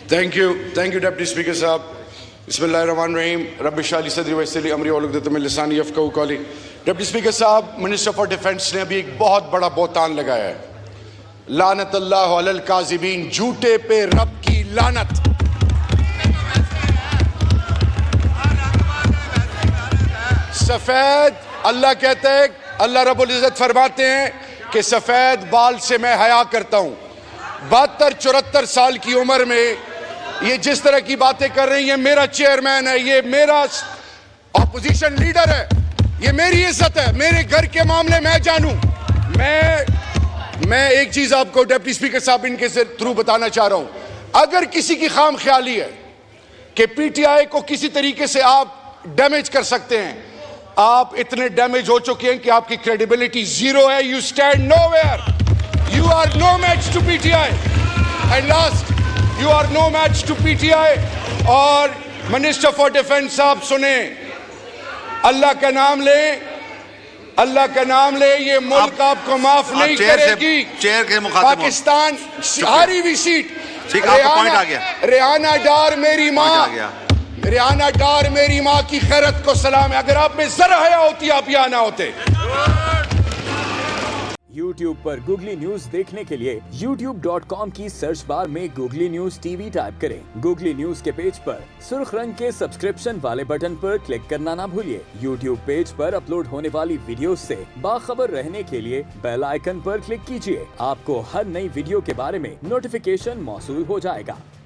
Thank you, Deputy Speaker Sahab. Bismillahirrahmanirrahim. Rabbi shrah li sadri wa yassir li amri wahlul uqdatan min lisani yafqahu qawli. Deputy Speaker Sahab, Minister for Defence نے ابھی ایک بہت بڑا بہتان لگایا ہے. لعنت اللہ علی الکاذبین، جھوٹے پہ رب کی لعنت. سفید اللہ کہتے ہیں، اللہ رب العزت فرماتے ہیں کہ سفید بال سے میں حیا کرتا ہوں. 72-74 سال کی عمر میں یہ جس طرح کی باتیں کر رہی ہیں، میرا چیئرمین ہے، یہ میرا اپوزیشن لیڈر ہے، یہ میری عزت ہے، میرے گھر کے معاملے میں جانوں. میں ایک چیز آپ کو ڈپٹی اسپیکر صاحب ان کے تھرو بتانا چاہ رہا ہوں. اگر کسی کی خام خیالی ہے کہ پی ٹی آئی کو کسی طریقے سے آپ ڈیمیج کر سکتے ہیں، آپ اتنے ڈیمیج ہو چکے ہیں کہ آپ کی کریڈیبلٹی زیرو ہے. You stand nowhere. You are no match to PTI. And last, you are no match to PTI. اور Minister for Defence صاحب سنیں، اللہ کا نام لیں، اللہ کا نام لیں، یہ ملک آپ کو معاف نہیں کرے گی. چیئر کے مخاطب پاکستان ہاری ہوئی سیٹ. ریحانہ ڈار میری ماں، ریحانہ ڈار میری ماں کی خیرت کو سلام ہے. اگر آپ میں ذرا حیا ہوتی آپ یہاں نہ ہوتے. YouTube پر گوگلی نیوز دیکھنے کے لیے youtube.com کی سرچ بار میں googly news T V type کریں. گوگلی نیوز کے پیج پر سرخ رنگ کے سبسکرپشن والے بٹن پر کلک کرنا نہ بھولیے. YouTube پیج پر اپلوڈ ہونے والی ویڈیوز سے باخبر رہنے کے لیے بیل آئیکن پر کلک کیجیے. آپ کو ہر نئی ویڈیو کے بارے میں نوٹیفیکیشن موصول ہو جائے گا.